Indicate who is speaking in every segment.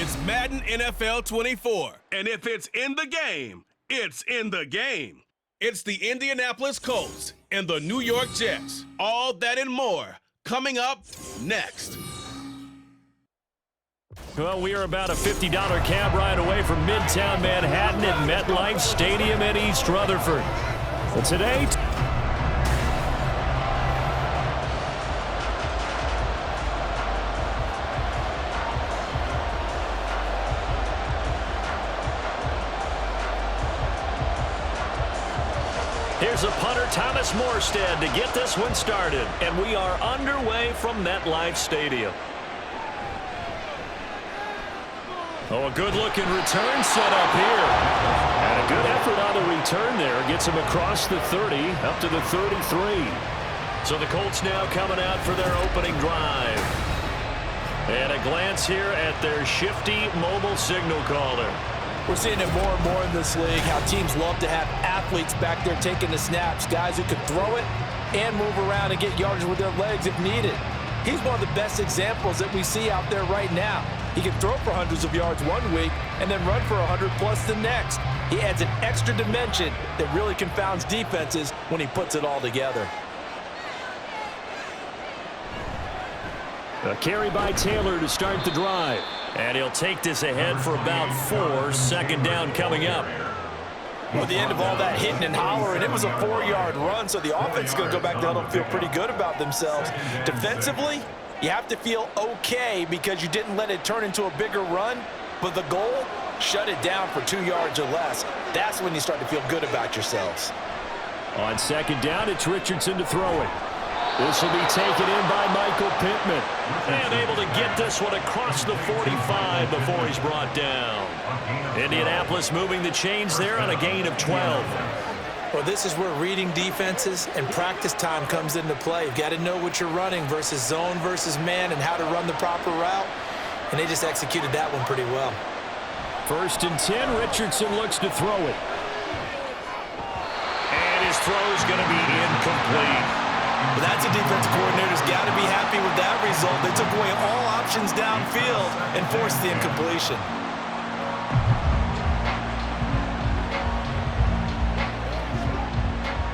Speaker 1: It's Madden NFL 24. And if it's in the game, it's in the game. It's the Indianapolis Colts and the New York Jets. All that and more coming up next.
Speaker 2: Well, we are about a $50 cab ride away from Midtown Manhattan at MetLife Stadium in East Rutherford. But today, here's a punter, Thomas Morstead, to get this one started. And we are underway from MetLife Stadium. Oh, a good-looking return set up here. And a good effort on the return there. Gets him across the 30, up to the 33. So the Colts now coming out for their opening drive. And a glance here at their shifty mobile signal caller.
Speaker 3: We're seeing it more and more in this league, how teams love to have athletes back there taking the snaps, guys who can throw it and move around and get yardage with their legs if needed. He's one of the best examples that we see out there right now. He can throw for hundreds of yards one week and then run for 100+ the next. He adds an extra dimension that really confounds defenses when he puts it all together.
Speaker 2: A carry by Taylor to start the drive. And he'll take this ahead for about 4. Second down coming up.
Speaker 3: With the end of all that hitting and hollering, it was a 4-yard run, so the offense is going to go back to huddle and feel pretty good about themselves. Defensively, you have to feel okay because you didn't let it turn into a bigger run, but the goal, shut it down for 2 yards or less. That's when you start to feel good about yourselves.
Speaker 2: On second down, it's Richardson to throw it. This will be taken in by Michael Pittman. And able to get this one across the 45 before he's brought down. Indianapolis moving the chains there on a gain of 12.
Speaker 3: Well, this is where reading defenses and practice time comes into play. You've got to know what you're running versus zone versus man and how to run the proper route. And they just executed that one pretty well.
Speaker 2: 1st and 10, Richardson looks to throw it. And his throw is going to be incomplete.
Speaker 3: But that's a defensive coordinator's got to be happy with that result. They took away all options downfield and forced the incompletion.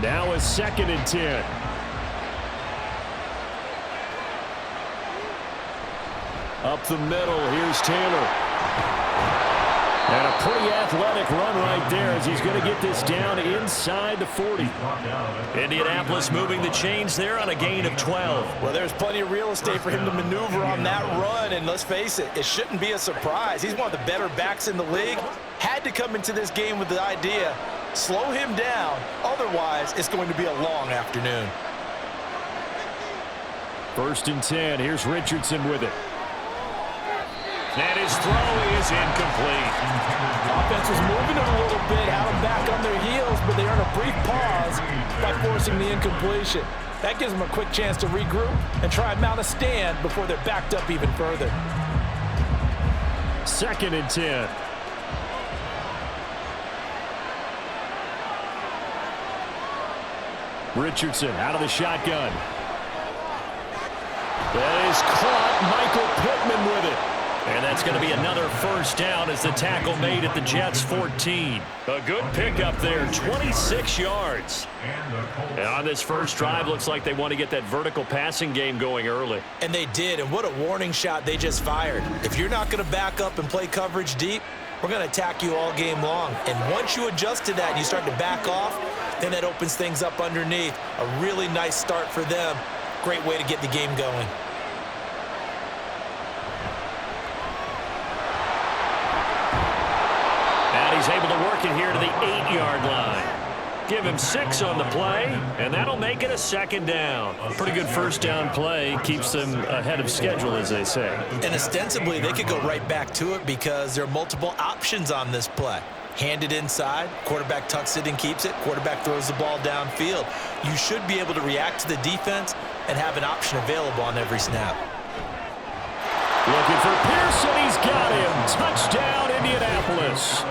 Speaker 2: Now a 2nd and 10. Up the middle, here's Taylor. And a pretty athletic run right there as he's going to get this down inside the 40. Indianapolis moving the chains there on a gain of 12.
Speaker 3: Well, there's plenty of real estate for him to maneuver on that run, and let's face it, it shouldn't be a surprise. He's one of the better backs in the league. Had to come into this game with the idea, slow him down, otherwise it's going to be a long afternoon.
Speaker 2: 1st and 10, here's Richardson with it. And his throw is incomplete.
Speaker 3: Offense was moving it a little bit, had them back on their heels, but they earn a brief pause by forcing the incompletion. That gives them a quick chance to regroup and try and mount a stand before they're backed up even further.
Speaker 2: 2nd and 10. Richardson out of the shotgun. That is caught. Michael Pittman with it. And that's going to be another 1st down as the tackle made at the Jets' 14. A good pickup there, 26 yards. And on this first drive, looks like they want to get that vertical passing game going early.
Speaker 3: And they did, and what a warning shot they just fired. If you're not going to back up and play coverage deep, we're going to attack you all game long. And once you adjust to that and you start to back off, then that opens things up underneath. A really nice start for them. Great way to get the game going.
Speaker 2: He's able to work it here to the 8-yard line. Give him 6 on the play, and that'll make it a 2nd down. A pretty good 1st down play. Keeps them ahead of schedule, as they say.
Speaker 3: And ostensibly, they could go right back to it because there are multiple options on this play. Handed inside, quarterback tucks it and keeps it, quarterback throws the ball downfield. You should be able to react to the defense and have an option available on every snap.
Speaker 2: Looking for Pearson, he's got him. Touchdown, Indianapolis.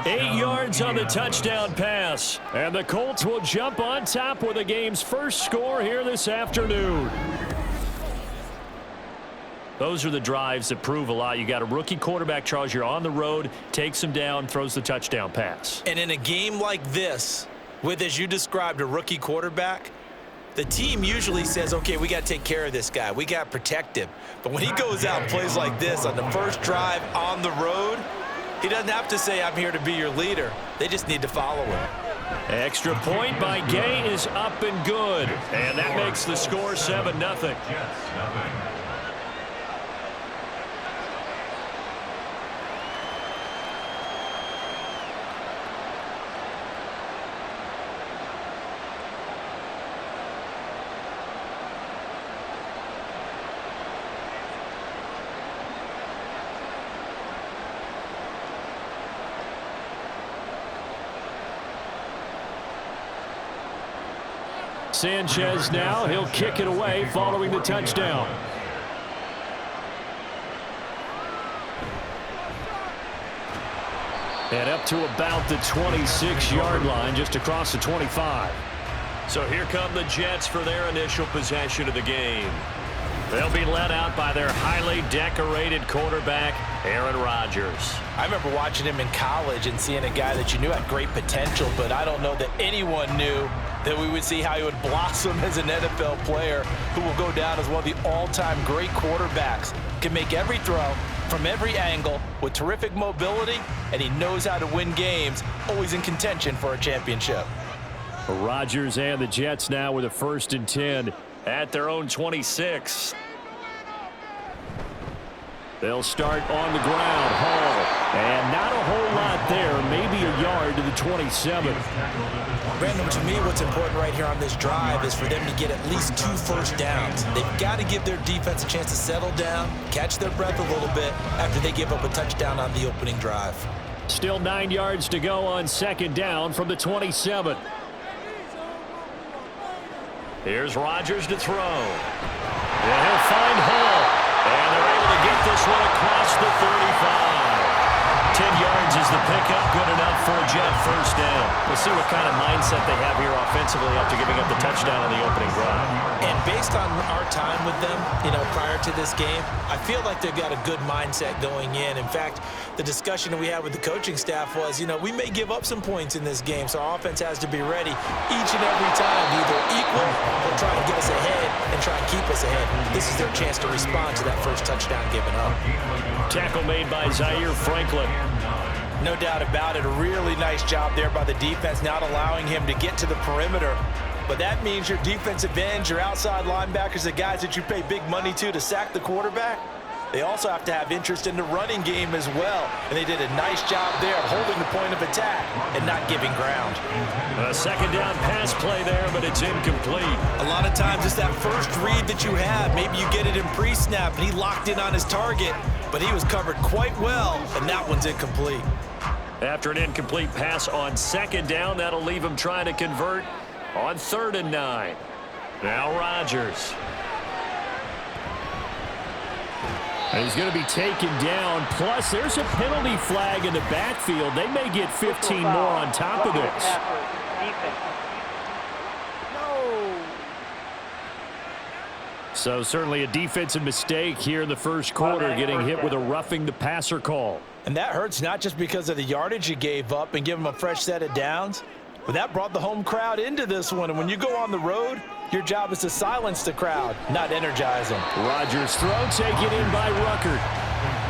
Speaker 2: 8 yards on the touchdown pass. And the Colts will jump on top with the game's first score here this afternoon. Those are the drives that prove a lot. You got a rookie quarterback, Charles. You're on the road, takes him down, throws the touchdown pass.
Speaker 3: And in a game like this, with, as you described, a rookie quarterback, the team usually says, okay, we got to take care of this guy. We got to protect him. But when he goes out and plays like this on the first drive on the road, he doesn't have to say, I'm here to be your leader. They just need to follow him.
Speaker 2: Extra point by Gay is up and good. And that makes the score 7-0. Sanchez now, he'll kick it away following the touchdown. And up to about the 26-yard line, just across the 25. So here come the Jets for their initial possession of the game. They'll be led out by their highly decorated quarterback, Aaron Rodgers.
Speaker 3: I remember watching him in college and seeing a guy that you knew had great potential, but I don't know that anyone knew that we would see how he would blossom as an NFL player who will go down as one of the all-time great quarterbacks. Can make every throw from every angle with terrific mobility, and he knows how to win games, always in contention for a championship.
Speaker 2: Rodgers and the Jets now with a 1st and 10 at their own 26. They'll start on the ground. Hall. And not a whole lot there. Maybe a yard to the 27.
Speaker 3: Brandon, to me, what's important right here on this drive is for them to get at least 2 first downs. They've got to give their defense a chance to settle down, catch their breath a little bit after they give up a touchdown on the opening drive.
Speaker 2: Still 9 yards to go on 2nd down from the 27. Here's Rodgers to throw. And he'll find Hall. And they're able to get this one across the 35. 10 yards is the pickup, good enough for a Jet 1st down. We'll see what kind of mindset they have here offensively after giving up the touchdown on the opening drive.
Speaker 3: And based on our time with them, prior to this game, I feel like they've got a good mindset going in. In fact, the discussion that we had with the coaching staff was, we may give up some points in this game, so our offense has to be ready each and every time, either equal or try and get us ahead and try and keep us ahead. This is their chance to respond to that first touchdown given up.
Speaker 2: Tackle made by Zaire Franklin.
Speaker 3: No doubt about it. A really nice job there by the defense, not allowing him to get to the perimeter. But that means your defensive ends, your outside linebackers, the guys that you pay big money to sack the quarterback, they also have to have interest in the running game as well. And they did a nice job there of holding the point of attack and not giving ground.
Speaker 2: A 2nd down pass play there, but it's incomplete.
Speaker 3: A lot of times it's that first read that you have. Maybe you get it in pre-snap and he locked in on his target, but he was covered quite well, and that one's incomplete.
Speaker 2: After an incomplete pass on 2nd down, that'll leave him trying to convert on 3rd and 9. Now Rodgers. And he's going to be taken down. Plus, there's a penalty flag in the backfield. They may get 15 more on top of this. So certainly a defensive mistake here in the 1st quarter, getting hit with a roughing the passer call.
Speaker 3: And that hurts not just because of the yardage you gave up and give them a fresh set of downs, but that brought the home crowd into this one. And when you go on the road, your job is to silence the crowd, not energize them.
Speaker 2: Rodgers throw taken in by Ruckert.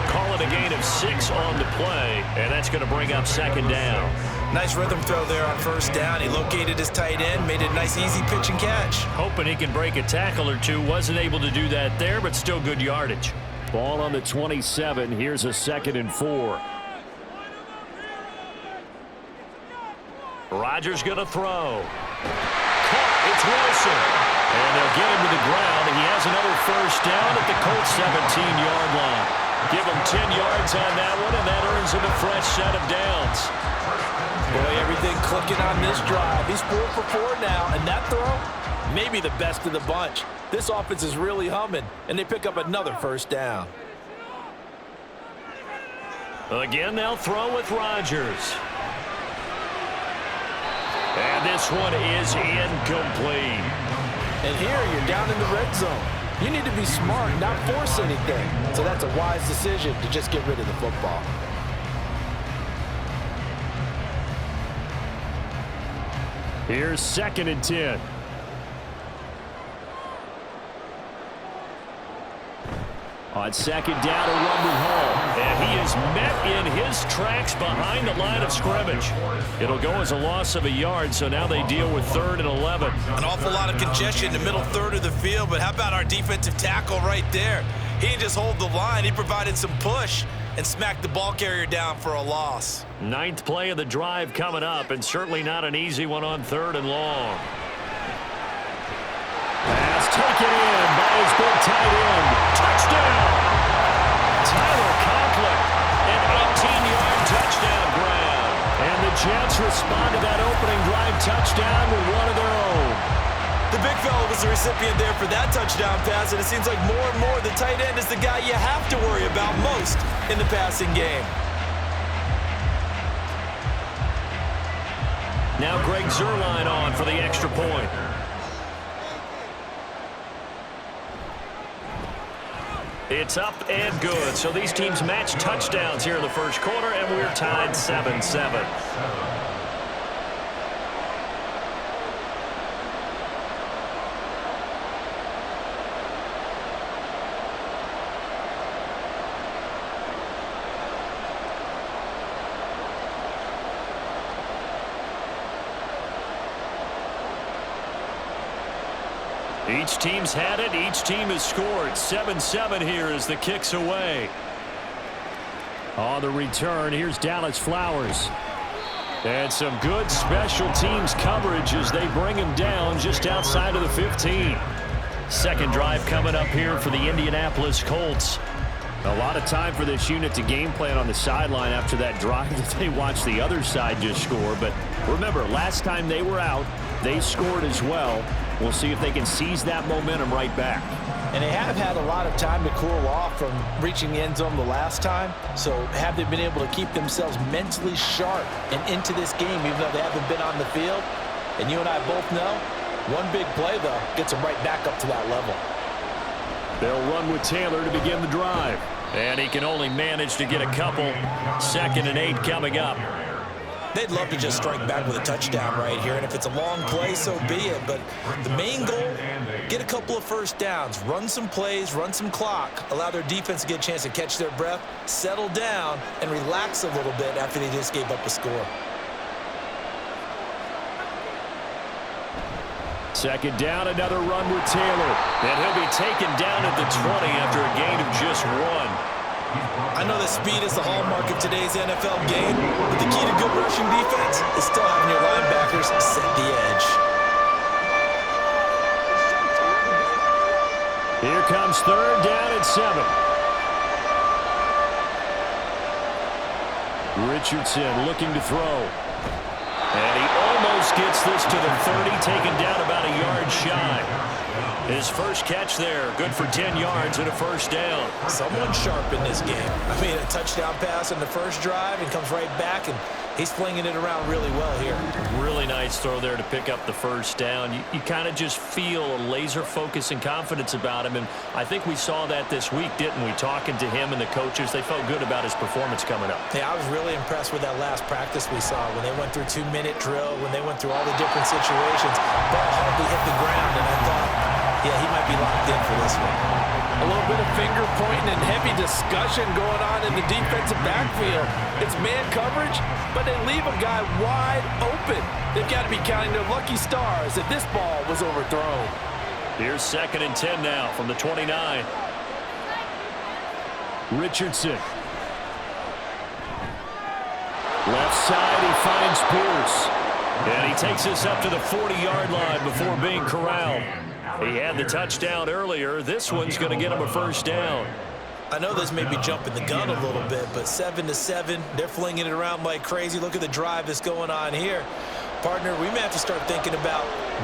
Speaker 2: Call it a gain of 6 on the play, and that's going to bring up 2nd down.
Speaker 3: Nice rhythm throw there on 1st down. He located his tight end, made it a nice easy pitch and catch.
Speaker 2: Hoping he can break a tackle or two. Wasn't able to do that there, but still good yardage. Ball on the 27. Here's a 2nd and 4. Rodgers going to throw. It's Wilson. And they'll get him to the ground, and he has another 1st down at the Colts 17-yard line. Give him 10 yards on that one, and that earns him a fresh set of downs.
Speaker 3: Boy, everything clicking on this drive. He's 4 for 4 now, and that throw, maybe the best of the bunch. This offense is really humming, and they pick up another 1st down.
Speaker 2: Again, they'll throw with Rodgers. And this one is incomplete.
Speaker 3: And here you're down in the red zone. You need to be smart, not force anything. So that's a wise decision to just get rid of the football.
Speaker 2: Here's 2nd and 10. On 2nd down, a run with Hall. And he is met in his tracks behind the line of scrimmage. It'll go as a loss of a yard, so now they deal with 3rd and 11.
Speaker 3: An awful lot of congestion in the middle third of the field, but how about our defensive tackle right there? He didn't just hold the line, he provided some push and smacked the ball carrier down for a loss.
Speaker 2: 9th play of the drive coming up, and certainly not an easy one on 3rd and long. Pass taken in by his big tight end. Touchdown! Tyler Conklin, an 18-yard touchdown grab. And the Jets respond to that opening drive touchdown with one of their own.
Speaker 3: The big fella was the recipient there for that touchdown pass, and it seems like more and more the tight end is the guy you have to worry about most in the passing game.
Speaker 2: Now Greg Zuerlein on for the extra point. It's up and good. So these teams match touchdowns here in the first quarter, and we're tied 7-7. Each team's had it. Each team has scored. 7-7 here as the kick's away. On the return, here's Dallas Flowers. And some good special teams coverage as they bring him down just outside of the 15. Second drive coming up here for the Indianapolis Colts. A lot of time for this unit to game plan on the sideline after that drive that they watched the other side just score. But remember, last time they were out, they scored as well. We'll see if they can seize that momentum right back.
Speaker 3: And they have had a lot of time to cool off from reaching the end zone the last time. So have they been able to keep themselves mentally sharp and into this game, even though they haven't been on the field? And you and I both know, one big play, though, gets them right back up to that level.
Speaker 2: They'll run with Taylor to begin the drive. And he can only manage to get a couple. 2nd and 8 coming up.
Speaker 3: They'd love to just strike back with a touchdown right here, and if it's a long play, so be it. But the main goal, get a couple of first downs, run some plays, run some clock, allow their defense to get a chance to catch their breath, settle down, and relax a little bit after they just gave up a score.
Speaker 2: 2nd down, another run with Taylor. And he'll be taken down at the 20 after a gain of just 1.
Speaker 3: I know that speed is the hallmark of today's NFL game, but the key to good rushing defense is still having your linebackers set the edge.
Speaker 2: Here comes 3rd down and 7. Richardson looking to throw. And he almost gets this to the 30, taken down about a yard shy. His first catch there, good for 10 yards and a first down.
Speaker 3: Someone sharp in this game. I mean, a touchdown pass in the first drive and comes right back, and he's flinging it around really well here.
Speaker 2: Really nice throw there to pick up the first down. You kind of just feel a laser focus and confidence about him, and I think we saw that this week, didn't we? Talking to him and the coaches, they felt good about his performance coming up.
Speaker 3: Yeah, I was really impressed with that last practice we saw when they went through 2-minute drill, when they went through all the different situations. Ball hardly hit the ground, and I thought, yeah, he might be locked in for this one.
Speaker 4: A little bit of finger pointing and heavy discussion going on in the defensive backfield. It's man coverage, but they leave a guy wide open. They've got to be counting their lucky stars that this ball was overthrown.
Speaker 2: Here's 2nd and 10 now from the 29. Richardson. Left side, he finds Pierce. And he takes this up to the 40-yard line before being corralled. He had the touchdown earlier. This one's going to get him a first down.
Speaker 3: I know this may be jumping the gun a little bit, but 7-7, they're flinging it around like crazy. Look at the drive that's going on here. Partner, we may have to start thinking about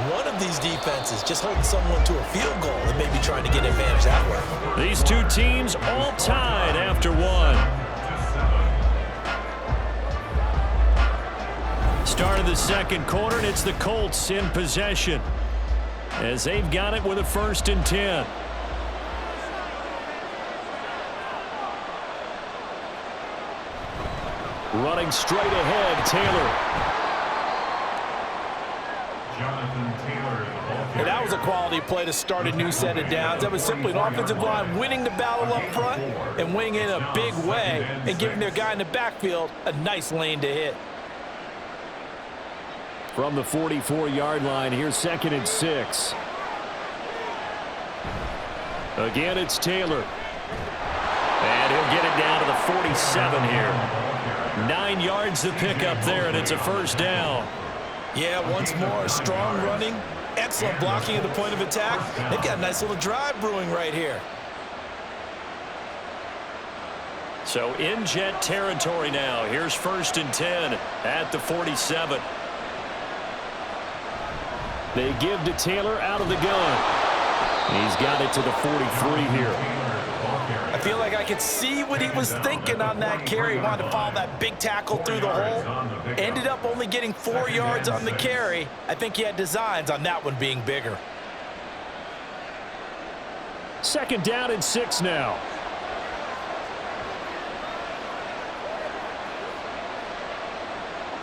Speaker 3: one of these defenses just holding someone to a field goal and maybe trying to get advantage that way.
Speaker 2: These two teams all tied after one. Start of the second quarter, and it's the Colts in possession as they've got it with a 1st and 10. Running straight ahead, Taylor.
Speaker 3: And that was a quality play to start a new set of downs. That was simply an offensive line winning the battle up front and winning in a big way and giving their guy in the backfield a nice lane to hit.
Speaker 2: From the 44-yard line, here's 2nd and 6. Again, it's Taylor. And he'll get it down to the 47 here. 9 yards to pick up there, and it's a first down.
Speaker 3: Yeah, once more, strong running, excellent blocking at the point of attack. They've got a nice little drive brewing right here.
Speaker 2: So in Jet territory now. Here's 1st and 10 at the 47. They give to Taylor out of the gun. He's got it to the 43 here.
Speaker 3: I feel like I could see what he was thinking on that carry. He wanted to follow that big tackle through the hole. Ended up only getting 4 yards on the carry. I think he had designs on that one being bigger.
Speaker 2: 2nd down and 6 now.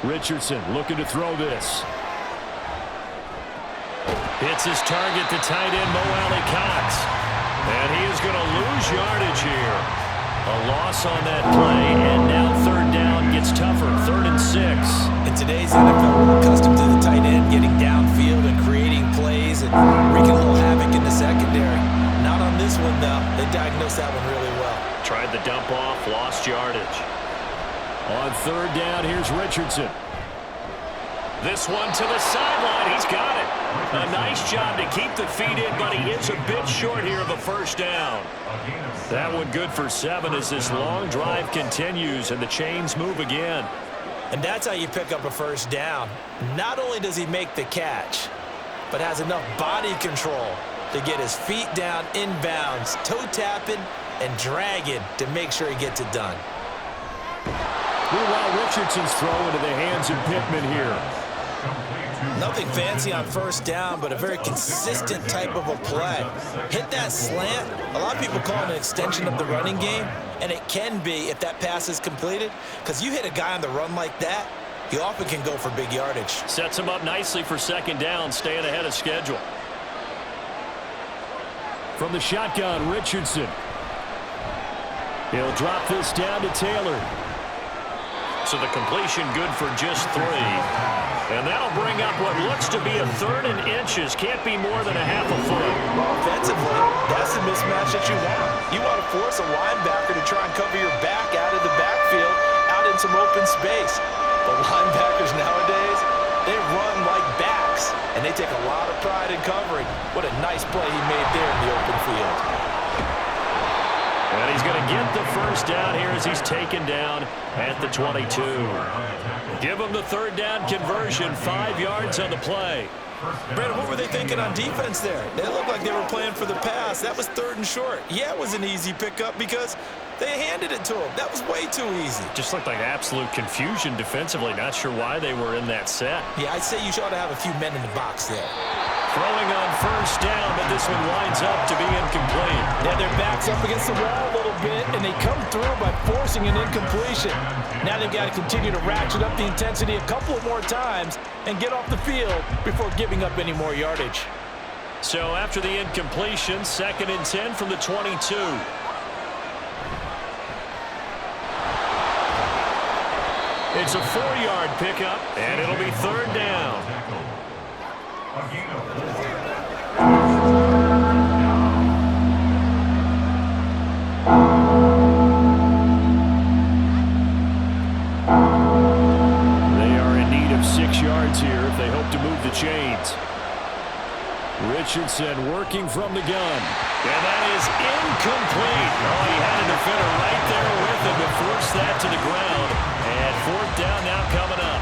Speaker 2: Richardson looking to throw this. Hits his target, the tight end, Mo Alley-Cox. And he is going to lose yardage here. A loss on that play, and now 3rd down gets tougher. 3rd and 6.
Speaker 3: In today's NFL, we're accustomed to the tight end getting downfield and creating plays and wreaking a little havoc in the secondary. Not on this one, though. They diagnosed that one really well.
Speaker 2: Tried the dump off, lost yardage. On 3rd down, here's Richardson. This one to the sideline. He's got it. A nice job to keep the feet in, but he is a bit short here of a first down. That one good for 7 as this long drive continues and the chains move again.
Speaker 3: And that's how you pick up a first down. Not only does he make the catch, but has enough body control to get his feet down inbounds, toe tapping and dragging to make sure he gets it done.
Speaker 2: Meanwhile, Richardson's throw into the hands of Pittman here.
Speaker 3: Nothing fancy on first down, but a very consistent type of a play. Hit that slant. A lot of people call it an extension of the running game, and it can be if that pass is completed, because you hit a guy on the run like that, he often can go for big yardage.
Speaker 2: Sets him up nicely for 2nd down, staying ahead of schedule. From the shotgun, Richardson. He'll drop this down to Taylor. So the completion good for just 3. And that'll bring up what looks to be a 3rd and inches. Can't be more than a half a foot.
Speaker 3: Offensively, that's the mismatch that you want. You want to force a linebacker to try and cover your back out of the backfield, out in some open space. But linebackers nowadays, they run like backs, and they take a lot of pride in covering. What a nice play he made there in the open field.
Speaker 2: And he's going to get the first down here as he's taken down at the 22. Give him the 3rd down conversion, 5 yards on the play.
Speaker 3: Brandon, what were they thinking on defense there? They looked like they were playing for the pass. That was 3rd and short. Yeah, it was an easy pickup because they handed it to him. That was way too easy.
Speaker 2: Just looked like absolute confusion defensively. Not sure why they were in that set.
Speaker 3: Yeah, I'd say you ought to have a few men in the box there.
Speaker 2: Throwing on first down, but this one winds up to be incomplete.
Speaker 3: Yeah, their back's up against the wall a little bit, and they come through by forcing an incompletion. Now they've got to continue to ratchet up the intensity a couple of more times and get off the field before giving up any more yardage.
Speaker 2: So after the incompletion, 2nd and 10 from the 22. It's a 4-yard pickup, and it'll be 3rd down. They are in need of 6 yards here if they hope to move the chains. Richardson working from the gun. And that is incomplete. Oh, he had a defender right there with him to force that to the ground. And 4th down now coming up.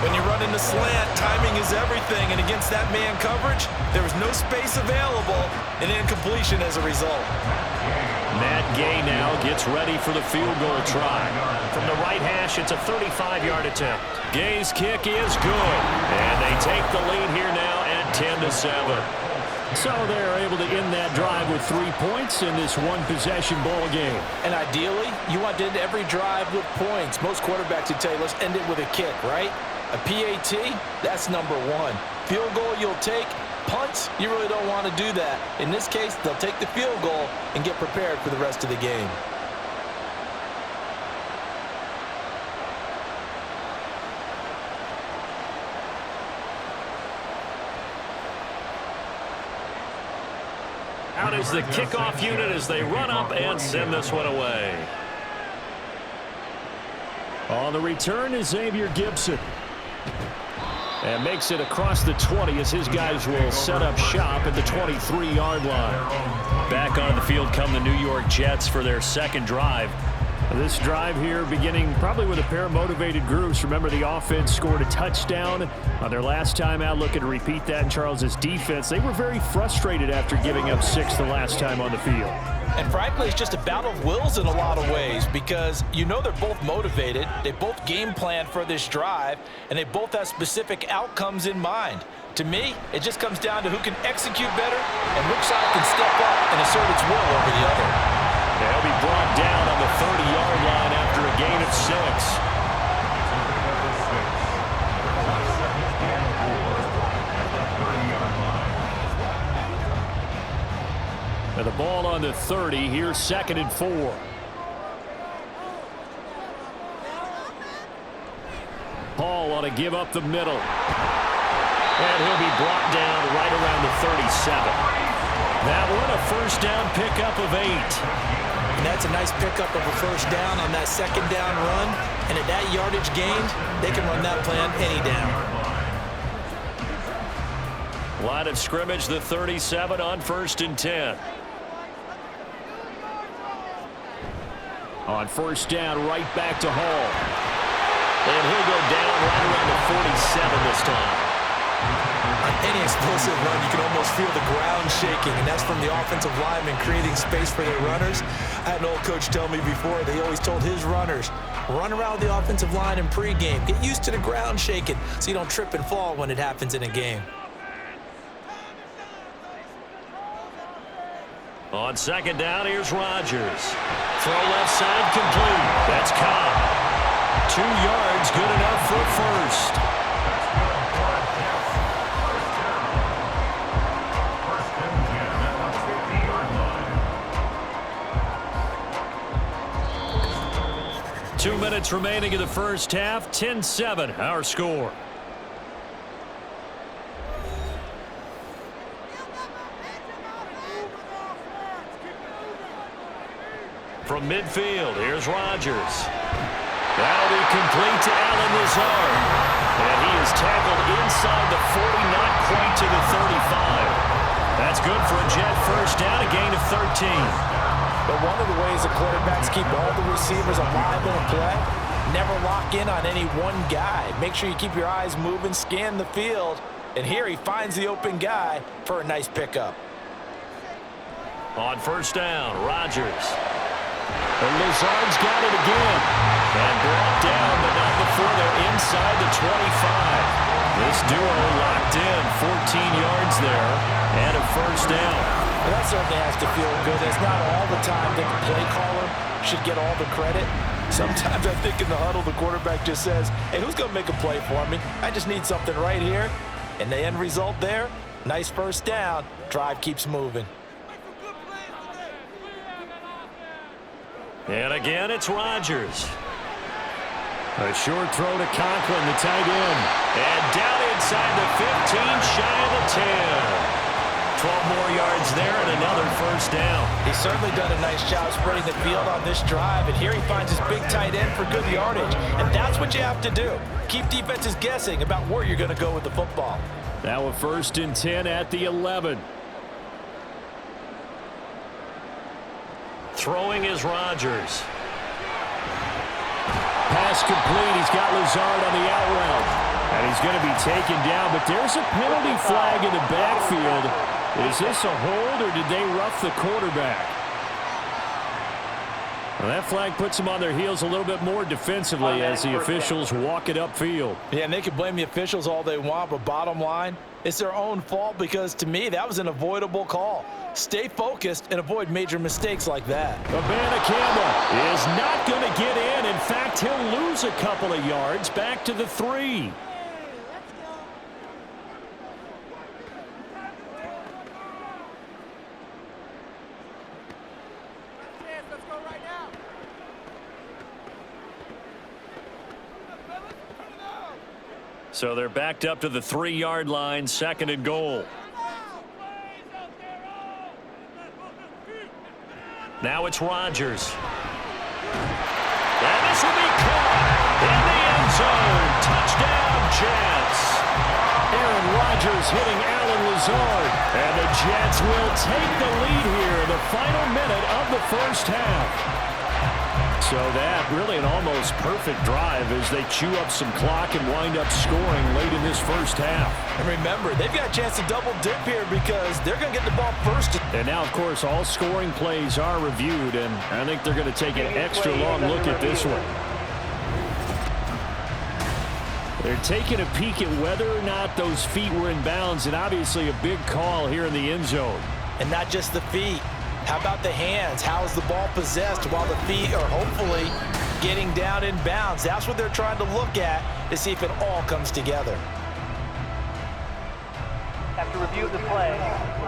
Speaker 3: When you run in the slant, timing is everything, and against that man coverage, there was no space available, and incompletion as a result.
Speaker 2: Matt Gay now gets ready for the field goal try. From the right hash, it's a 35-yard attempt. Gay's kick is good, and they take the lead here now at 10-7. So they're able to end that drive with 3 points in this one-possession ball game.
Speaker 3: And ideally, you want to end every drive with points. Most quarterbacks would tell you, let's end it with a kick, right? A PAT, that's number one. Field goal you'll take. Punts, you really don't want to do that. In this case, they'll take the field goal and get prepared for the rest of the game.
Speaker 2: Out is the kickoff unit as they run up and send this one away. On the return is Xavier Gibson. And makes it across the 20 as his guys will set up shop at the 23-yard line. Back on the field come the New York Jets for their second drive. This drive here beginning probably with a pair of motivated groups. Remember, the offense scored a touchdown on their last time out. Looking to repeat that in Charles's defense. They were very frustrated after giving up 6 the last time on the field.
Speaker 3: And frankly, it's just a battle of wills in a lot of ways because you know they're both motivated. They both game plan for this drive, and they both have specific outcomes in mind. To me, it just comes down to who can execute better and which side can step up and assert its will over the other.
Speaker 2: They'll be brought down on the 30-yard line after a gain of 6. And the ball on the 30. Here's 2nd and 4. Paul on to give up the middle. And he'll be brought down right around the 37. That one a first down pickup of 8.
Speaker 3: And that's a nice pickup of a first down on that second down run. And at that yardage gained, they can run that play on any down.
Speaker 2: Line of scrimmage, the 37 on 1st and 10. On first down, right back to Hall. And he'll go down right around the 47 this time.
Speaker 3: On any explosive run, you can almost feel the ground shaking, and that's from the offensive linemen creating space for their runners. I had an old coach tell me before, they always told his runners, run around the offensive line in pregame. Get used to the ground shaking so you don't trip and fall when it happens in a game.
Speaker 2: On second down, here's Rodgers. Throw left side complete. That's Cobb. 2 yards, good enough for a first. Two minutes remaining in the first half. 10-7, our score. From midfield, here's Rodgers. That'll be complete to Allen Lazard. And he is tackled inside the 40, not quite to the 35. That's good for a Jet first down, a gain of 13.
Speaker 3: But one of the ways the quarterbacks keep all the receivers alive in a play, never lock in on any one guy. Make sure you keep your eyes moving, scan the field. And here he finds the open guy for a nice pickup.
Speaker 2: On first down, Rodgers. And Lazard's got it again. And brought down, but not before they're inside the 25. This duo locked in, 14 yards there, and a first down.
Speaker 3: Well, that certainly has to feel good. It's not all the time that the play caller should get all the credit. Sometimes I think in the huddle, the quarterback just says, hey, who's going to make a play for me? I just need something right here. And the end result there, nice first down. Drive keeps moving.
Speaker 2: And again, it's Rodgers. A short throw to Conklin, the tight end. And down inside the 15, shy of the 10. 12 more yards there and another first down.
Speaker 3: He's certainly done a nice job spreading the field on this drive. And here he finds his big tight end for good yardage. And that's what you have to do. Keep defenses guessing about where you're going to go with the football.
Speaker 2: Now a 1st and 10 at the 11. Throwing is Rodgers. Pass complete. He's got Lazard on the out route. And he's going to be taken down. But there's a penalty flag in the backfield. Is this a hold or did they rough the quarterback? Well, that flag puts them on their heels a little bit more defensively as the officials walk it upfield.
Speaker 3: Yeah, and they can blame the officials all they want, but bottom line, It's their own fault because, to me, that was an avoidable call. Stay focused and avoid major mistakes like that.
Speaker 2: Campbell is not going to get in. In fact, he'll lose a couple of yards back to the 3. So they're backed up to the 3-yard line, 2nd and goal. Now it's Rodgers. And this will be caught in the end zone. Touchdown, Jets. Aaron Rodgers hitting Allen Lazard. And the Jets will take the lead here in the final minute of the first half. So that really an almost perfect drive as they chew up some clock and wind up scoring late in this first half.
Speaker 3: And remember, they've got a chance to double dip here because they're going to get the ball first.
Speaker 2: And now, of course, all scoring plays are reviewed, and I think they're going to take an extra long look at this one. They're taking a peek at whether or not those feet were in bounds, and obviously a big call here in the end zone.
Speaker 3: And not just the feet. How about the hands? How is the ball possessed while the feet are hopefully getting down in bounds? That's what they're trying to look at to see if it all comes together.
Speaker 5: After review of the play,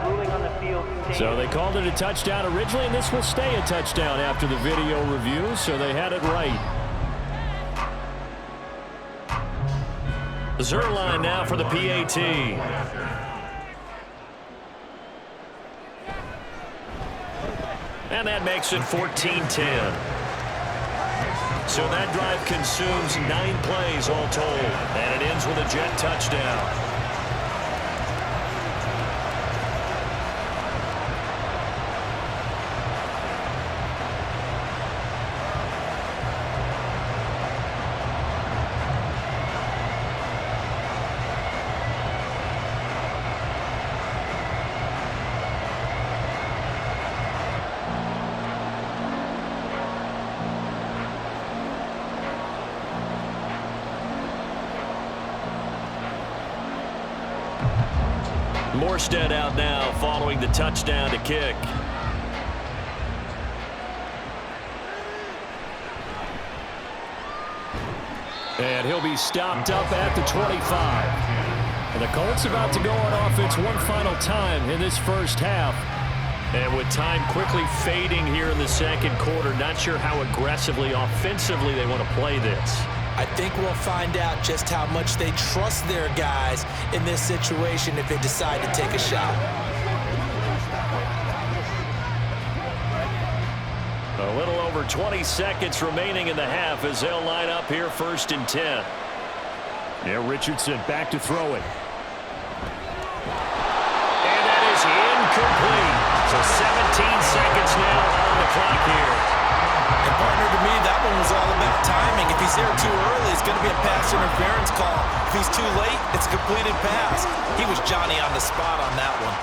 Speaker 5: ruling on the field.
Speaker 2: So they called it a touchdown originally, and this will stay a touchdown after the video review, so they had it right. Zerline now for the PAT. And that makes it 14-10. So that drive consumes 9 plays all told. And it ends with a Jet touchdown. Morstead out now following the touchdown to kick. And he'll be stopped up at the 25. And the Colts about to go on offense one final time in this first half. And with time quickly fading here in the second quarter, not sure how aggressively, offensively they want to play this.
Speaker 3: I think we'll find out just how much they trust their guys in this situation if they decide to take a shot.
Speaker 2: A little over 20 seconds remaining in the half as they'll line up here 1st and 10. Now Richardson back to throw it. And that is incomplete. So 17 seconds now on the clock here.
Speaker 3: And partner, to me, that one was all about timing. If he's there too early, it's going to be a pass interference call. If he's too late, it's a completed pass. He was Johnny on the spot on that one.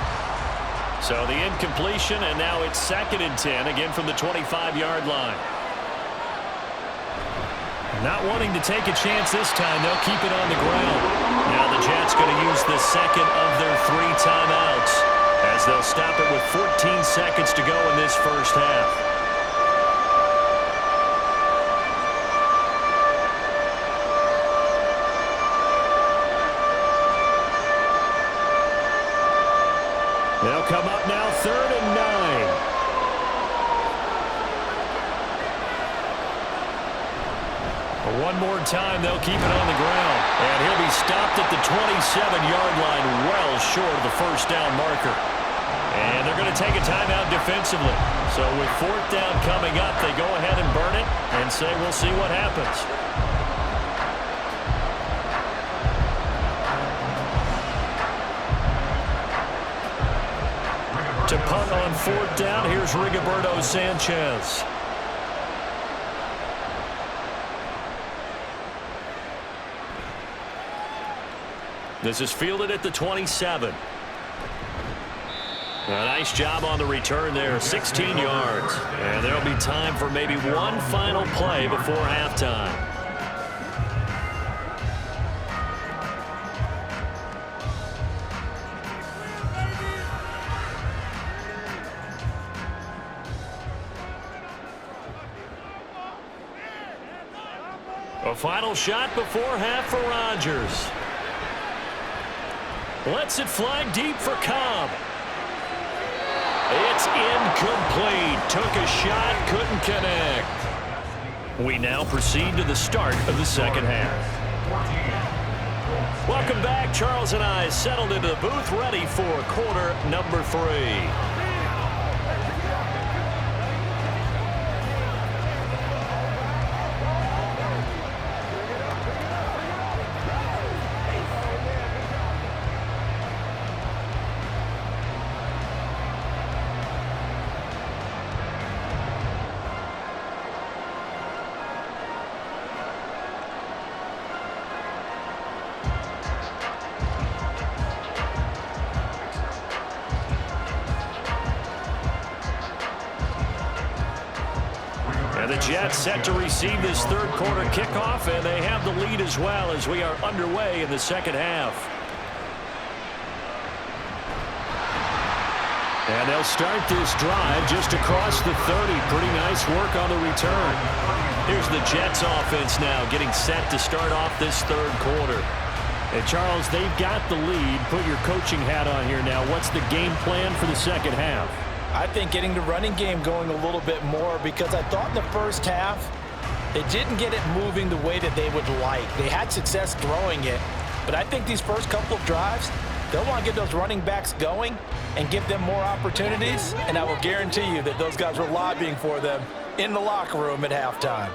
Speaker 2: So the incompletion, and now it's 2nd and 10, again from the 25-yard line. Not wanting to take a chance this time, they'll keep it on the ground. Now the Jets going to use the second of their 3 timeouts as they'll stop it with 14 seconds to go in this first half. They'll come up now 3rd and 9. One more time, they'll keep it on the ground. And he'll be stopped at the 27-yard line, well short of the first down marker. And they're going to take a timeout defensively. So with 4th down coming up, they go ahead and burn it and say we'll see what happens. To punt on 4th down, here's Rigoberto Sanchez. This is fielded at the 27. A nice job on the return there, 16 yards. And there'll be time for maybe one final play before halftime. A final shot before half for Rodgers. Lets it fly deep for Cobb. It's incomplete. Took a shot, couldn't connect. We now proceed to the start of the second half. Welcome back. Charles and I settled into the booth, ready for quarter number 3. And the Jets set to receive this third quarter kickoff, and they have the lead as well as we are underway in the second half. And they'll start this drive just across the 30. Pretty nice work on the return. Here's the Jets offense now getting set to start off this third quarter. And Charles, they've got the lead. Put your coaching hat on here now. What's the game plan for the second half?
Speaker 3: I think getting the running game going a little bit more, because I thought in the first half they didn't get it moving the way that they would like. They had success throwing it, but I think these first couple of drives, they'll want to get those running backs going and give them more opportunities, and I will guarantee you that those guys were lobbying for them in the locker room at halftime.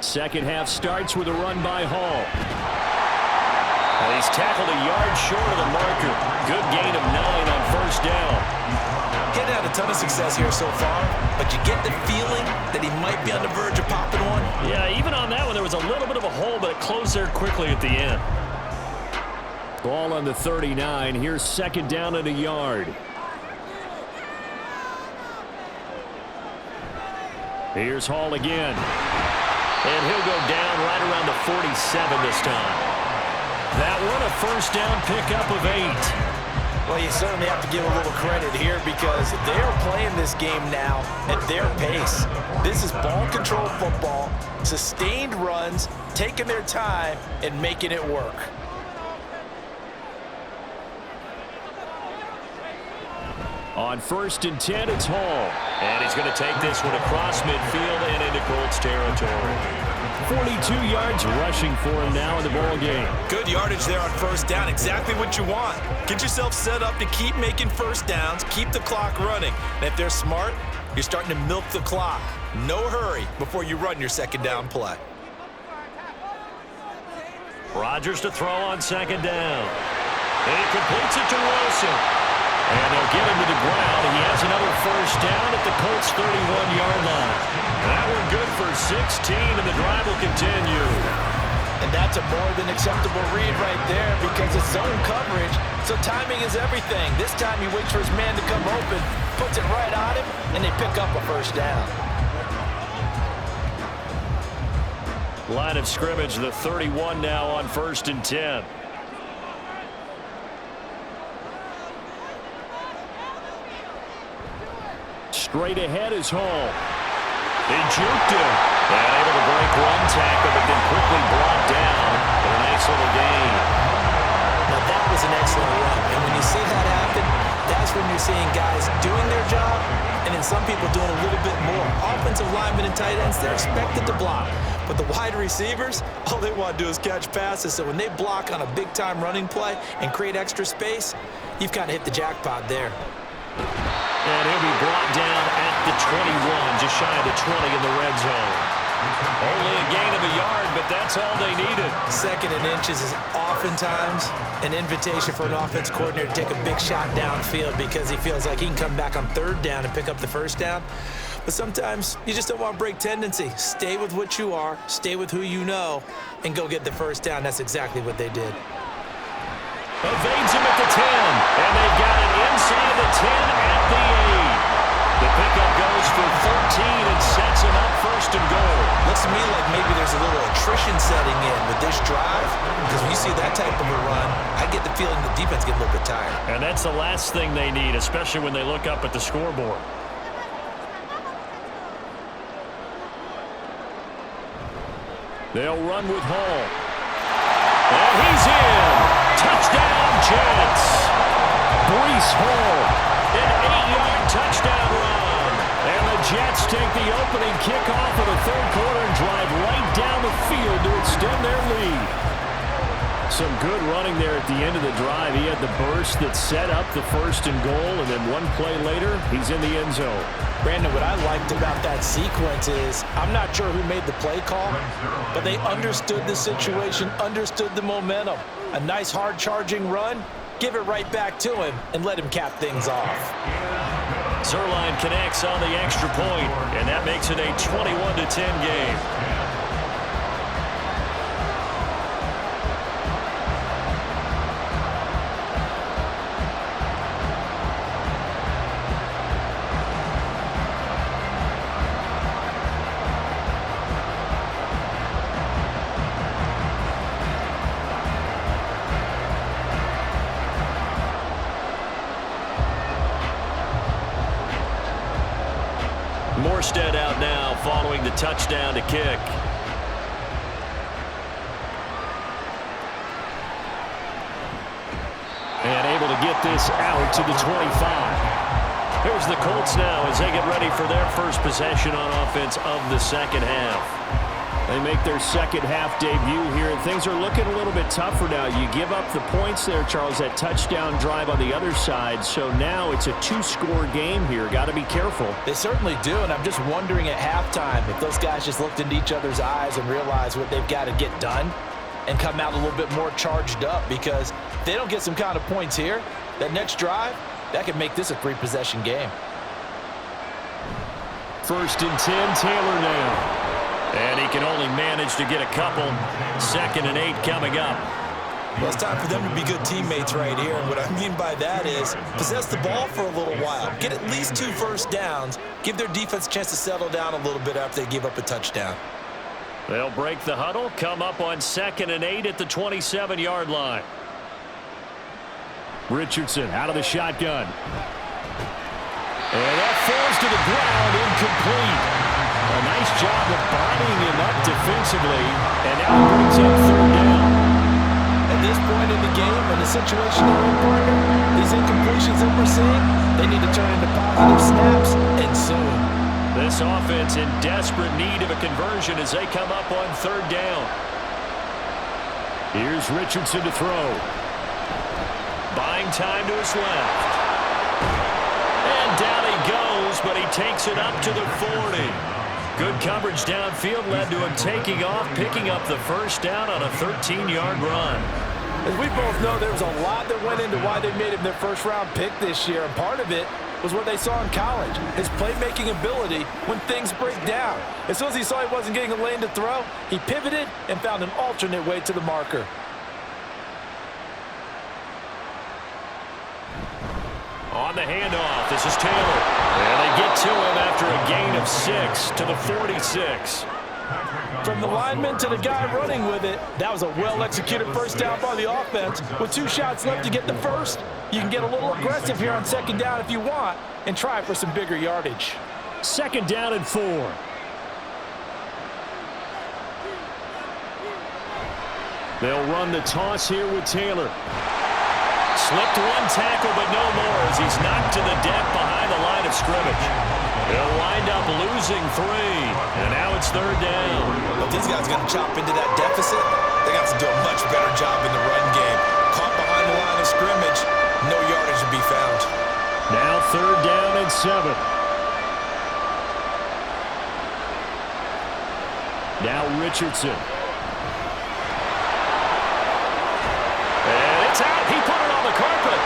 Speaker 2: Second half starts with a run by Hall. And he's tackled a yard short of the marker. Good gain of 9 on first down.
Speaker 4: Getting had a ton of success here so far, but you get the feeling that he might be on the verge of popping one.
Speaker 2: Yeah, even on that one, there was a little bit of a hole, but it closed there quickly at the end. Ball on the 39. Here's second down and a yard. Here's Hall again. And he'll go down right around the 47 this time. That one a first down pickup of 8.
Speaker 3: Well, you certainly have to give a little credit here, because they are playing this game now at their pace. This is ball control football, sustained runs, taking their time and making it work.
Speaker 2: On 1st and 10, it's Hall. And he's going to take this one across midfield and into Colts territory. 42 yards rushing for him now in the ball game.
Speaker 4: Good yardage there on first down. Exactly what you want. Get yourself set up to keep making first downs, keep the clock running. And if they're smart, you're starting to milk the clock. No hurry before you run your second down play.
Speaker 2: Rodgers to throw on second down. And he completes it to Wilson. And they'll get him to the ground. He has another first down at the Colts' 31-yard line. That one good for 16, and the drive will continue.
Speaker 3: And that's a more than acceptable read right there, because it's zone coverage, so timing is everything. This time he waits for his man to come open, puts it right on him, and they pick up a first down.
Speaker 2: Line of scrimmage, the 31 now on 1st and 10. Straight ahead is Hall. They juked him. And able to break one tackle, but then quickly brought down. But a nice little gain.
Speaker 3: Now that was an excellent run. And when you see that happen, that's when you're seeing guys doing their job, and then some people doing a little bit more. Offensive linemen and tight ends, they're expected to block. But the wide receivers, all they want to do is catch passes. So when they block on a big-time running play and create extra space, you've kind of hit the jackpot there.
Speaker 2: And he'll be brought down at the 21, just shy of the 20 in the red zone. Only a gain of a yard, but that's all they needed.
Speaker 3: Second and inches is oftentimes an invitation for an offense coordinator to take a big shot downfield, because he feels like he can come back on third down and pick up the first down. But sometimes you just don't want to break tendency. Stay with what you are, stay with who you know, and go get the first down. That's exactly what they did.
Speaker 2: Evades him at the 10, and they've got it inside the 10 at the 8. The pickup goes for 13 and sets him up 1st and goal.
Speaker 3: Looks to me like maybe there's a little attrition setting in with this drive, because when you see that type of a run, I get the feeling the defense get a little bit tired.
Speaker 2: And that's the last thing they need, especially when they look up at the scoreboard. They'll run with Hall. And he's in. Touchdown, Jets. Breece Hall, an 8-yard touchdown run. And the Jets take the opening kickoff of the third quarter and drive right down the field to extend their lead. Some good running there at the end of the drive. He had the burst that set up the first and goal, and then one play later, he's in the end zone.
Speaker 3: Brandon, what I liked about that sequence is I'm not sure who made the play call, but they understood the situation, understood the momentum. A nice hard-charging run, give it right back to him, and let him cap things off.
Speaker 2: Zerline connects on the extra point, and that makes it a 21-10 game. Morstead out now following the touchdown to kick. And able to get this out to the 25. Here's the Colts now as they get ready for their first possession on offense of the second half. They make their second half debut here, and things are looking a little bit tougher now. You give up the points there, Charles, that touchdown drive on the other side. So now it's a 2-score game here. Got to be careful.
Speaker 3: They certainly do, and I'm just wondering at halftime if those guys just looked into each other's eyes and realized what they've got to get done and come out a little bit more charged up, because if they don't get some kind of points here, that next drive, that could make this a 3-possession game.
Speaker 2: 1st and 10, Taylor now. And he can only manage to get a couple. 2nd and 8 coming up.
Speaker 3: Well, it's time for them to be good teammates right here. And what I mean by that is possess the ball for a little while. Get at least 2 first downs. Give their defense a chance to settle down a little bit after they give up a touchdown.
Speaker 2: They'll break the huddle. Come up on 2nd and 8 at the 27-yard line. Richardson out of the shotgun. And that falls to the ground, incomplete. A nice job of bodying him up defensively, and now he brings up 3rd down.
Speaker 3: At this point in the game, in the situation they're in, partner, these incompletions that we're seeing, they need to turn into positive snaps, and soon.
Speaker 2: This offense in desperate need of a conversion as they come up on 3rd down. Here's Richardson to throw. Buying time to his left. And down he goes, but he takes it up to the 40. Good coverage downfield led to him taking off, picking up the 1st down on a 13-yard run.
Speaker 3: As we both know, there was a lot that went into why they made him their first-round pick this year, and part of it was what they saw in college, his playmaking ability when things break down. As soon as he saw he wasn't getting a lane to throw, he pivoted and found an alternate way to the marker.
Speaker 2: On the handoff, this is Taylor. And they get to him after a gain of 6 to the 46.
Speaker 3: From the lineman to the guy running with it, that was a well-executed first down by the offense. With 2 shots left to get the first, you can get a little aggressive here on 2nd down if you want and try for some bigger yardage.
Speaker 2: 2nd down and 4. They'll run the toss here with Taylor. Slipped 1 tackle, but no more as he's knocked to the deck behind the line of scrimmage. They'll wind up losing 3, and now it's 3rd down.
Speaker 3: But these guys are going to chop into that deficit. They got to do a much better job in the run game. Caught behind the line of scrimmage, no yardage to be found.
Speaker 2: Now 3rd down and 7. Now Richardson. And it's out. He put it on the carpet.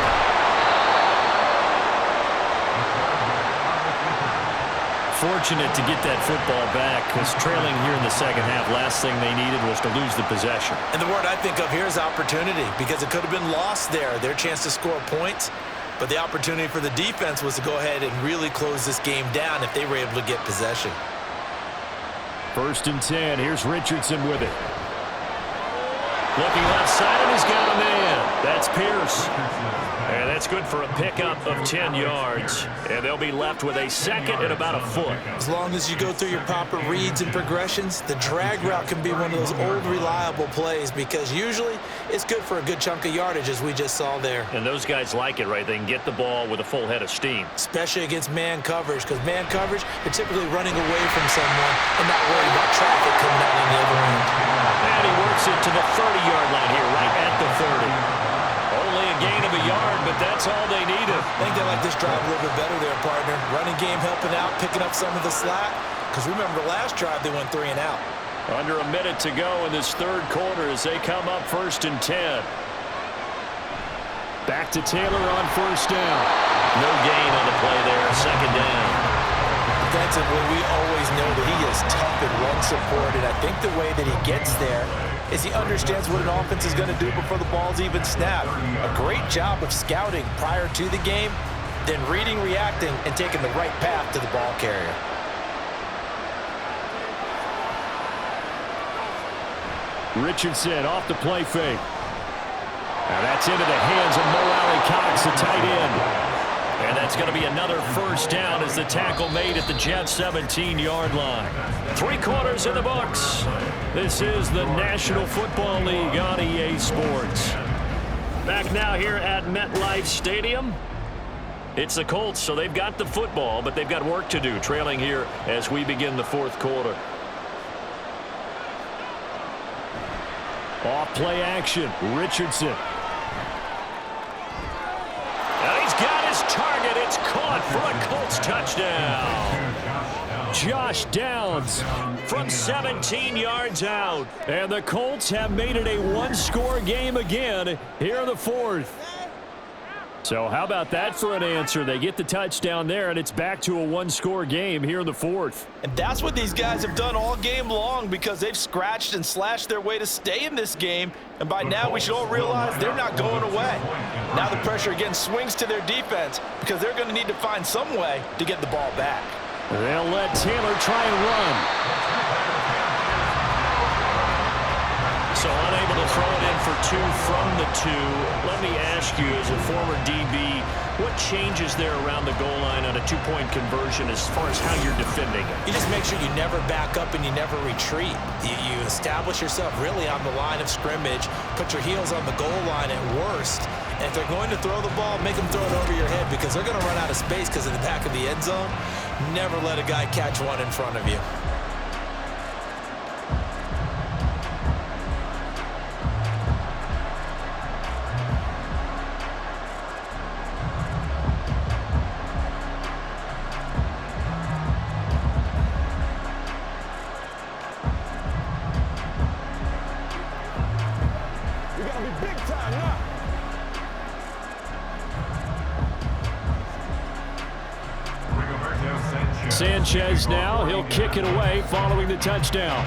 Speaker 2: Fortunate to get that football back, because trailing here in the second half, last thing they needed was to lose the possession.
Speaker 3: And the word I think of here is opportunity, because it could have been lost there, their chance to score points. But the opportunity for the defense was to go ahead and really close this game down if they were able to get possession.
Speaker 2: 1st and 10. Here's Richardson with it. Looking left side, and he's got a man. That's Pierce. And that's good for a pickup of 10 yards. And they'll be left with a second and about a foot.
Speaker 3: As long as you go through your proper reads and progressions, the drag route can be one of those old reliable plays because usually it's good for a good chunk of yardage as we just saw there.
Speaker 2: And those guys like it, right? They can get the ball with a full head of steam.
Speaker 3: Especially against man coverage, because man coverage, you're typically running away from someone and not worried about traffic coming out on the other end.
Speaker 2: And he works it to the 30-yard line here, right at the 30. Only a gain of a yard, but that's all they needed.
Speaker 3: I think they like this drive a little bit better there, partner. Running game helping out, picking up some of the slack. Because remember, the last drive they went 3 and out.
Speaker 2: Under a minute to go in this third quarter as they come up 1st and 10. Back to Taylor on 1st down. No gain on the play there, 2nd down.
Speaker 3: Defensively, we always know that he is tough and run support, and I think the way that he gets there is he understands what an offense is going to do before the ball's even snapped. A great job of scouting prior to the game, then reading, reacting, and taking the right path to the ball carrier.
Speaker 2: Richardson off the play fake. And that's into the hands of Mo Alley-Cox, the tight end. And that's going to be another 1st down as the tackle made at the Jets' 17-yard line. 3 quarters in the books. This is the National Football League on EA Sports. Back now here at MetLife Stadium. It's the Colts, so they've got the football, but they've got work to do, trailing here as we begin the 4th quarter. Off play action, Richardson. And he's got his target. It's caught for a Colts touchdown. Josh Downs from 17 yards out. And the Colts have made it a 1-score game again here in the 4th. So how about that for an answer? They get the touchdown there, and it's back to a 1-score game here in the 4th.
Speaker 4: And that's what these guys have done all game long because they've scratched and slashed their way to stay in this game. And by now, we should all realize they're not going away. Now the pressure again swings to their defense because they're going to need to find some way to get the ball back.
Speaker 2: They'll let Taylor try and run. So unable to throw it in for 2 from the 2. Let me ask you, as a former DB, what changes there around the goal line on a 2-point conversion as far as how you're defending it?
Speaker 3: You just make sure you never back up and you never retreat. You establish yourself really on the line of scrimmage, put your heels on the goal line at worst, and if they're going to throw the ball, make them throw it over your head because they're going to run out of space because in the back of the end zone. Never let a guy catch one in front of you.
Speaker 2: Sanchez now, he'll kick it away following the touchdown.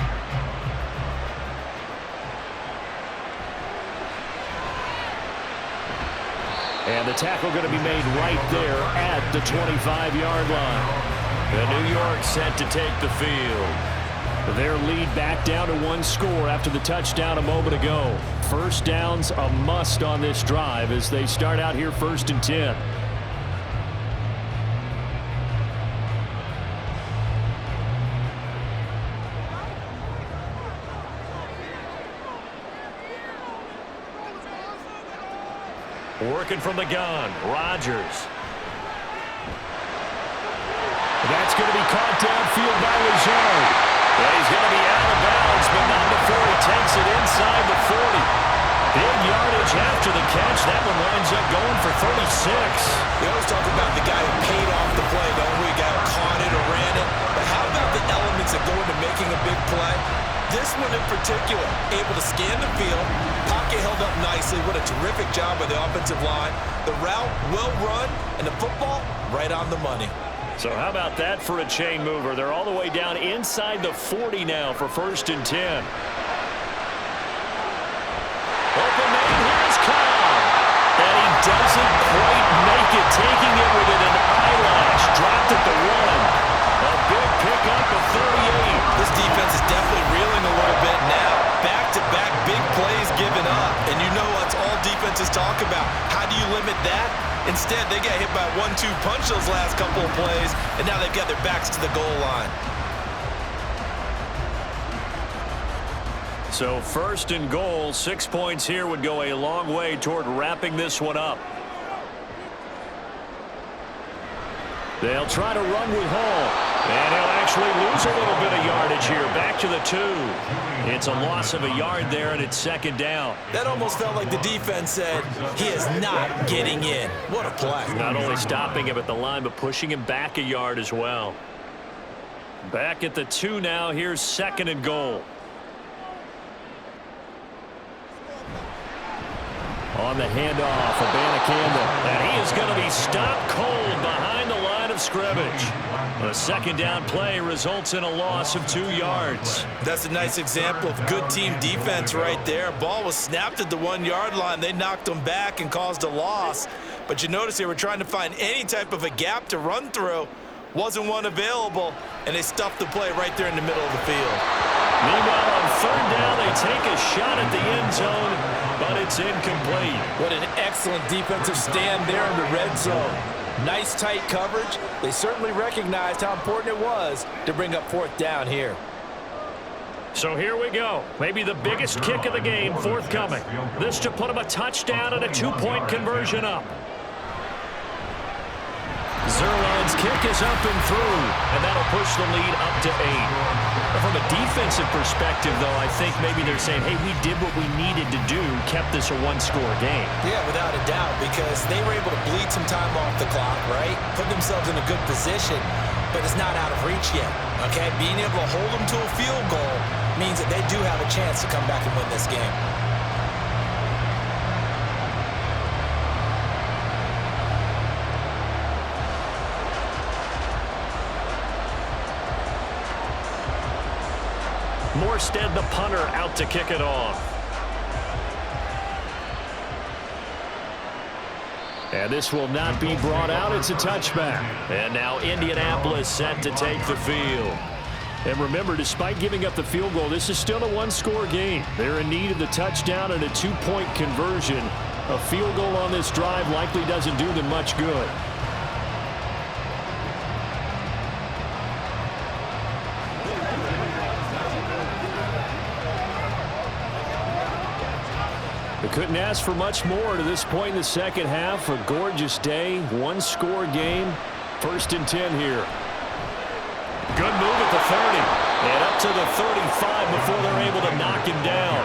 Speaker 2: And the tackle going to be made right there at the 25-yard line. The New York set to take the field. Their lead back down to 1 score after the touchdown a moment ago. 1st down's a must on this drive as they start out here 1st and 10. Working from the gun, Rodgers. That's going to be caught downfield by Lazard. Well, he's going to be out of bounds, but not before he takes it inside the 40. Big yardage after the catch. That one winds up going for 36.
Speaker 3: We always talk about the guy who paid off the play, don't we? The guy who caught it or ran it. But how about the elements that go into making a big play? This one in particular, able to scan the field. Pocket held up nicely. What a terrific job by the offensive line. The route well run, and the football right on the money.
Speaker 2: So how about that for a chain mover? They're all the way down inside the 40 now for 1st and 10. Open man, here's Cobb. And he doesn't quite make it, taking it within an eyelash. Dropped at the 1. A big pickup of 38.
Speaker 3: This defense is definitely reeling a little bit now. Back-to-back big plays given talk about. How do you limit that? Instead, they got hit by a 1-2 punch those last couple of plays, and now they've got their backs to the goal line.
Speaker 2: So 1st and goal, 6 points here would go a long way toward wrapping this one up. They'll try to run with Hall. And he'll actually lose a little bit of yardage here. Back to the 2. It's a loss of a yard there, and it's 2nd down.
Speaker 3: That almost felt like the defense said, he is not getting in. What a play.
Speaker 2: Not only stopping him at the line, but pushing him back a yard as well. Back at the 2 now. Here's 2nd and goal. On the handoff, Abanikanda. And he is going to be stopped cold behind the line of scrimmage. A 2nd down play results in a loss of 2 yards.
Speaker 3: That's a nice example of good team defense right there. Ball was snapped at the 1-yard line. They knocked them back and caused a loss. But you notice they were trying to find any type of a gap to run through. Wasn't one available, and they stuffed the play right there in the middle of the field.
Speaker 2: Meanwhile, on 3rd down, they take a shot at the end zone, but it's incomplete.
Speaker 4: What an excellent defensive stand there in the red zone. Nice tight coverage. They certainly recognized how important it was to bring up 4th down here.
Speaker 2: So here we go. Maybe the biggest kick of the game forthcoming. This to put them a touchdown and a 2-point conversion up. Zerline's kick is up and through, and that'll push the lead up to 8. From a defensive perspective, though, I think maybe they're saying, hey, we did what we needed to do, kept this a 1-score game.
Speaker 3: Yeah, without a doubt, because they were able to bleed some time off the clock, right? Put themselves in a good position, but it's not out of reach yet, okay? Being able to hold them to a field goal means that they do have a chance to come back and win this game.
Speaker 2: Morstead, the punter, out to kick it off. And this will not be brought out. It's a touchback. And now Indianapolis set to take the field. And remember, despite giving up the field goal, this is still a 1-score game. They're in need of the touchdown and a 2-point conversion. A field goal on this drive likely doesn't do them much good. They couldn't ask for much more to this point in the second half. A gorgeous day, 1-score game. 1st and 10 here. Good move at the 30. And up to the 35 before they're able to knock him down.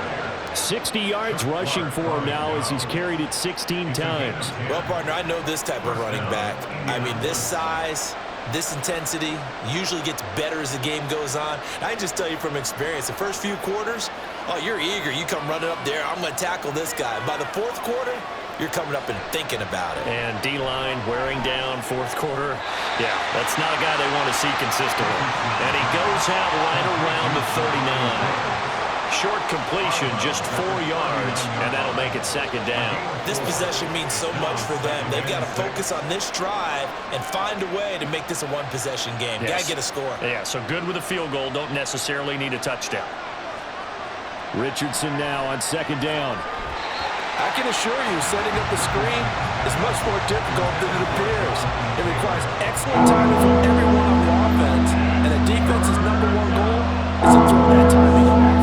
Speaker 2: 60 yards rushing for him now as he's carried it 16 times.
Speaker 3: Well, partner, I know this type of running back. I mean, this size, this intensity usually gets better as the game goes on. I can just tell you from experience, the first few quarters, oh, you're eager. You come running up there, I'm going to tackle this guy. By the 4th quarter, you're coming up and thinking about it.
Speaker 2: And D-line wearing down 4th quarter. Yeah, that's not a guy they want to see consistently. And he goes out right around the 39. Short completion, just 4 yards, and that'll make it 2nd down.
Speaker 3: This possession means so much for them. They've got to focus on this drive and find a way to make this a 1-possession game.
Speaker 2: Yes.
Speaker 3: Got to get a score.
Speaker 2: Yeah, so good with a field goal. Don't necessarily need a touchdown. Richardson now on 2nd down.
Speaker 4: I can assure you, setting up the screen is much more difficult than it appears. It requires excellent timing from everyone on the offense, and the defense's #1 goal is to throw that timing off.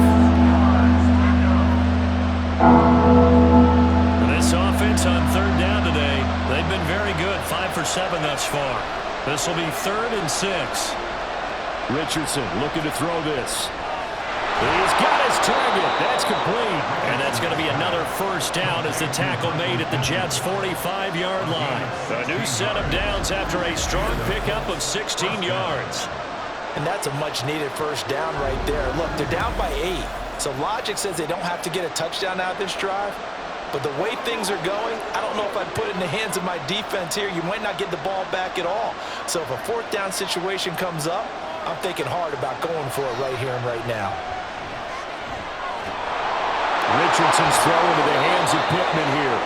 Speaker 2: This offense on 3rd down today, they've been very good, 5 for 7 thus far. This will be 3rd and 6. Richardson looking to throw this. He's got his target. That's complete. And that's going to be another 1st down as the tackle made at the Jets' 45-yard line. A new set of downs after a strong pickup of 16 yards.
Speaker 3: And that's a much-needed 1st down right there. Look, they're down by 8. So logic says they don't have to get a touchdown out of this drive. But the way things are going, I don't know if I'd put it in the hands of my defense here. You might not get the ball back at all. So if a 4th down situation comes up, I'm thinking hard about going for it right here and right now.
Speaker 2: Richardson's throw into the hands of Pittman here.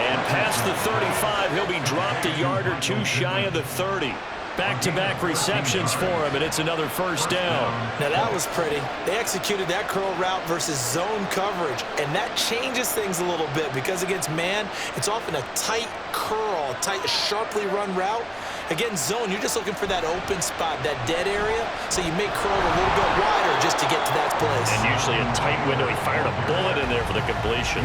Speaker 2: And past the 35, he'll be dropped a yard or 2 shy of the 30. Back-to-back receptions for him, and it's another first down.
Speaker 3: Now that was pretty. They executed that curl route versus zone coverage, and that changes things a little bit because against man, it's often a tight curl, tight, sharply run route. Against zone, you're just looking for that open spot, that dead area, so you may curl a little bit wider just to get to that place.
Speaker 2: And usually a tight window. He fired a bullet in there for the completion.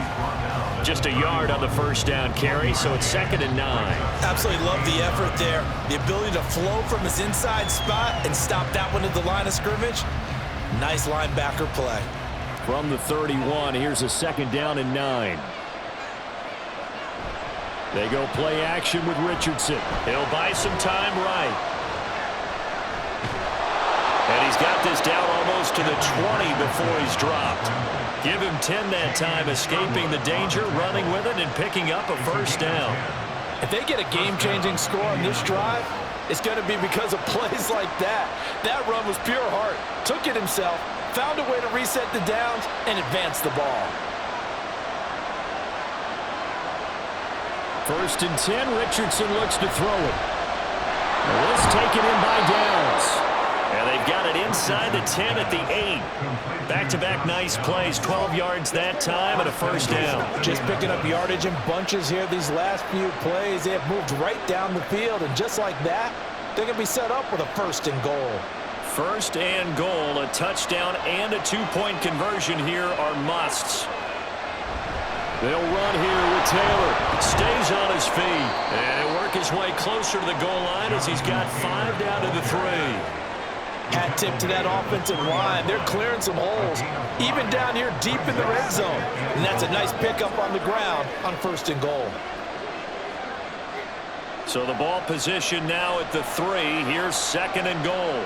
Speaker 2: Just a yard on the first down carry, so it's 2nd and 9.
Speaker 3: Absolutely love the effort there. The ability to flow from his inside spot and stop that one at the line of scrimmage. Nice linebacker play.
Speaker 2: From the 31, here's a 2nd down and 9. They go play action with Richardson. He'll buy some time right. And he's got this down almost to the 20 before he's dropped. Give him 10 that time, escaping the danger, running with it, and picking up a first down.
Speaker 3: If they get a game-changing score on this drive, it's going to be because of plays like that. That run was pure heart. Took it himself, found a way to reset the downs, and advance the ball.
Speaker 2: 1st and 10, Richardson looks to throw it. This taken in by Downs. And they've got it inside the 10 at the 8. Back-to-back nice plays, 12 yards that time and a first down.
Speaker 3: Just picking up yardage in bunches here these last few plays. They have moved right down the field, and just like that, they're going to be set up with a 1st and goal.
Speaker 2: 1st and goal, a touchdown and a 2-point conversion here are musts. They'll run here with Taylor. Stays on his feet. And he'll work his way closer to the goal line as he's got 5 down to the 3.
Speaker 3: Hat tip to that offensive line. They're clearing some holes, even down here deep in the red zone. And that's a nice pickup on the ground on 1st and goal.
Speaker 2: So the ball position now at the 3. Here's 2nd and goal.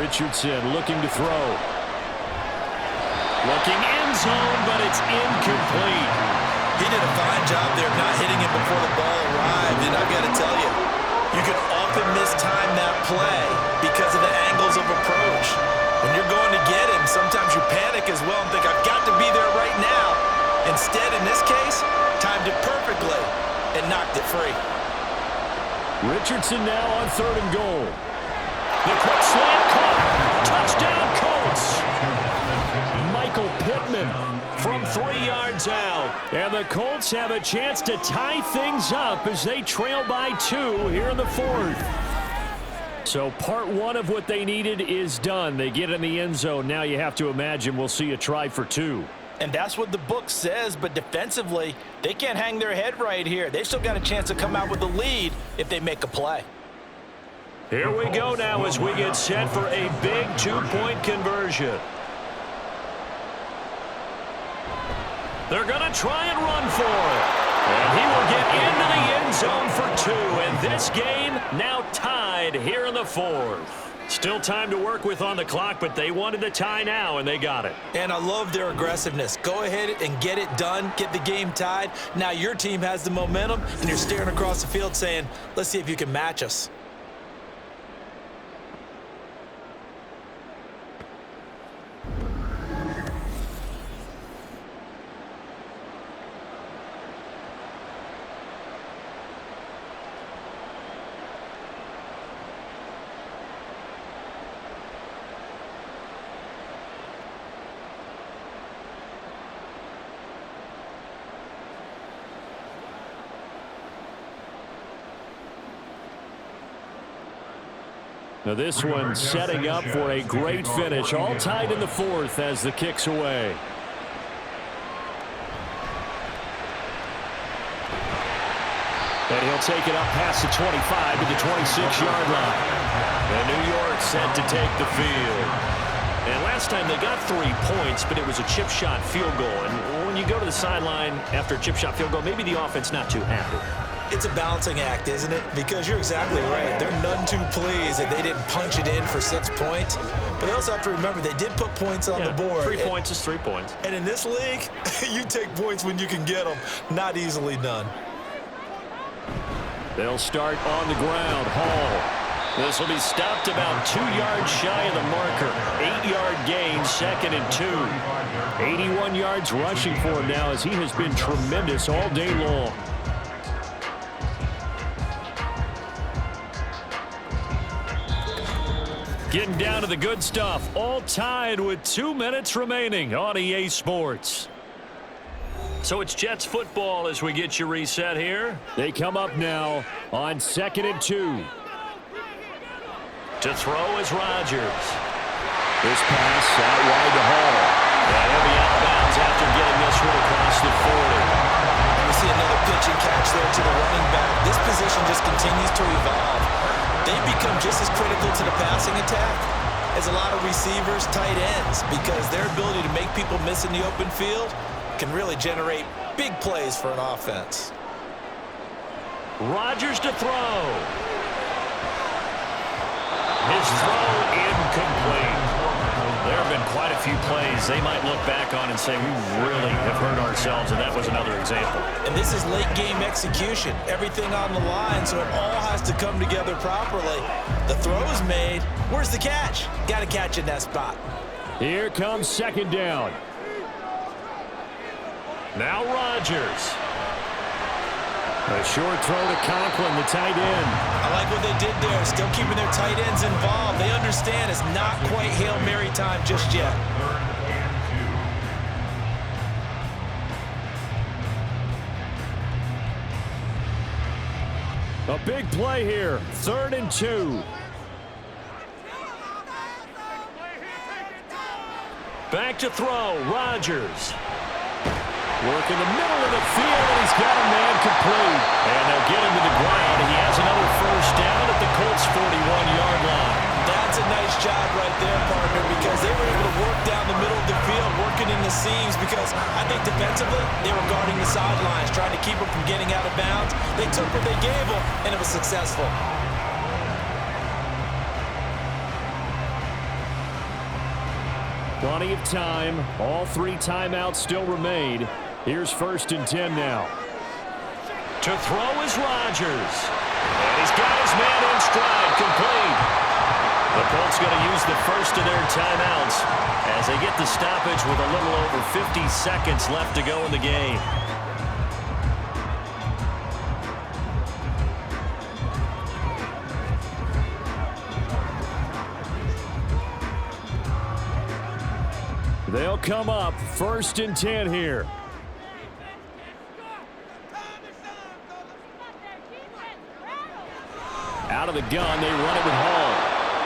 Speaker 2: Richardson looking to throw. Looking end zone, but it's incomplete.
Speaker 3: He did a fine job there not hitting it before the ball arrived. And I've got to tell you, you can often mistime that play because of the angles of approach. When you're going to get him, sometimes you panic as well and think, I've got to be there right now. Instead, in this case, timed it perfectly and knocked it free.
Speaker 2: Richardson now on 3rd and goal. The quick slant caught. Touchdown, Colts. Michael Pittman from 3 yards out. And the Colts have a chance to tie things up as they trail by 2 here in the 4th. So part 1 of what they needed is done. They get in the end zone. Now you have to imagine we'll see a try for 2.
Speaker 3: And that's what the book says, but defensively, they can't hang their head right here. They've still got a chance to come out with the lead if they make a play.
Speaker 2: Here we go now as we get set for a big 2-point conversion. They're going to try and run for it. And he will get into the end zone for 2. And this game now tied here in the 4th. Still time to work with on the clock, but they wanted the tie now, and they got it.
Speaker 3: And I love their aggressiveness. Go ahead and get it done. Get the game tied. Now your team has the momentum, and you're staring across the field saying, let's see if you can match us.
Speaker 2: Now this one setting up for a great finish. All tied in the 4th as the kick's away. And he'll take it up past the 25 to the 26-yard line. And New York set to take the field. And last time they got 3 points, but it was a chip shot field goal. And when you go to the sideline after a chip shot field goal, maybe the offense not too happy.
Speaker 3: It's a balancing act, isn't it? Because you're exactly right. They're none too pleased that they didn't punch it in for 6 points. But they also have to remember they did put points on the board.
Speaker 2: 3 points is 3 points.
Speaker 3: And in this league, you take points when you can get them. Not easily done.
Speaker 2: They'll start on the ground. Hall. This will be stopped about 2 yards shy of the marker. 8-yard gain, 2nd and 2. 81 yards rushing for him now as he has been tremendous all day long. Getting down to the good stuff. All tied with 2 minutes remaining on EA Sports. So it's Jets football as we get you reset here. They come up now on 2nd and 2. To throw is Rodgers. This pass out wide to Hall. And he'll be out of bounds after getting this one across the 40.
Speaker 3: We see another pitch and catch there to the running back. This position just continues to evolve. They become just as critical to the passing attack as a lot of receivers, tight ends, because their ability to make people miss in the open field can really generate big plays for an offense.
Speaker 2: Rodgers to throw. His throw incomplete. There have been quite a few plays they might look back on and say, we really have hurt ourselves, and that was another example.
Speaker 3: And this is late-game execution. Everything on the line, so it all has to come together properly. The throw is made. Where's the catch? Got to catch in that spot.
Speaker 2: Here comes 2nd down. Now Rodgers. A short throw to Conklin, the tight end.
Speaker 3: I like what they did there, still keeping their tight ends involved. They understand it's not quite Hail Mary time just yet.
Speaker 2: A big play here, 3rd and 2. Back to throw, Rodgers. Work in the middle of the field, and he's got a man complete. And they'll get him to the ground. He has another 1st down at the Colts' 41-yard line.
Speaker 3: That's a nice job right there, partner, because they were able to work down the middle of the field, working in the seams, because I think defensively, they were guarding the sidelines, trying to keep them from getting out of bounds. They took what they gave them, and it was successful.
Speaker 2: Plenty of time. All 3 timeouts still remain. Here's 1st and 10 now. To throw is Rodgers. And he's got his man in stride, complete. The Colts going to use the first of their timeouts as they get the stoppage with a little over 50 seconds left to go in the game. They'll come up 1st and 10 here. Out of the gun, they run it with Hall.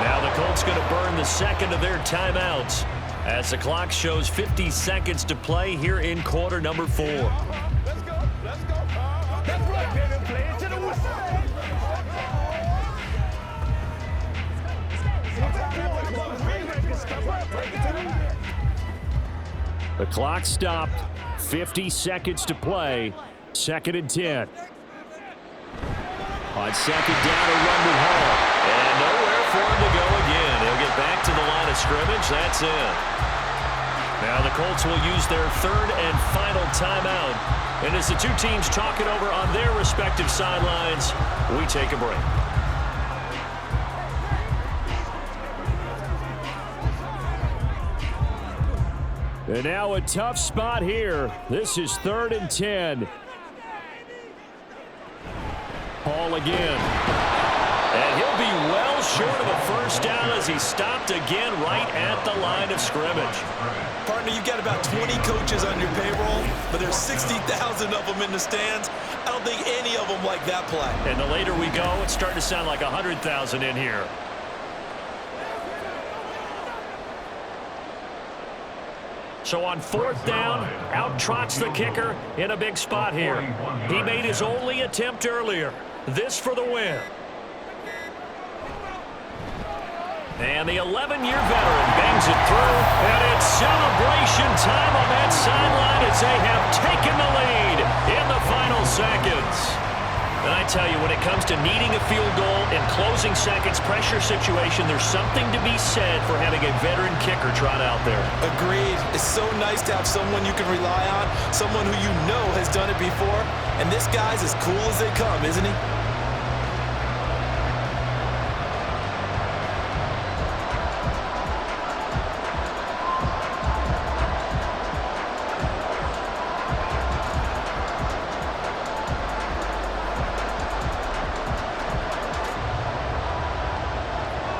Speaker 2: Now the Colts going to burn the 2nd of their timeouts as the clock shows 50 seconds to play here in quarter number 4.
Speaker 6: Let's go. Let's go. That's right, baby. Play it to the whistle.
Speaker 2: The clock stopped. 50 seconds to play. 2nd and 10. On 2nd down, a run with Hall. And nowhere for him to go again. He'll get back to the line of scrimmage. That's it. Now the Colts will use their 3rd and final timeout. And as the 2 teams talk it over on their respective sidelines, we take a break. And now a tough spot here. This is 3rd and 10. Hall again. And he'll be well short of a 1st down as he stopped again right at the line of scrimmage.
Speaker 3: Partner, you've got about 20 coaches on your payroll, but there's 60,000 of them in the stands. I don't think any of them like that play.
Speaker 2: And the later we go, it's starting to sound like 100,000 in here. So on 4th down, out trots the kicker in a big spot here. He made his only attempt earlier. This for the win. And the 11-year veteran bangs it through, and it's celebration time on that sideline as they have taken the lead in the final seconds. And I tell you, when it comes to needing a field goal in closing seconds, pressure situation, there's something to be said for having a veteran kicker trot out there.
Speaker 3: Agreed. It's so nice to have someone you can rely on, someone who you know has done it before. And this guy's as cool as they come, isn't he?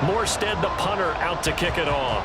Speaker 2: More Arstead, the punter, out to kick it off.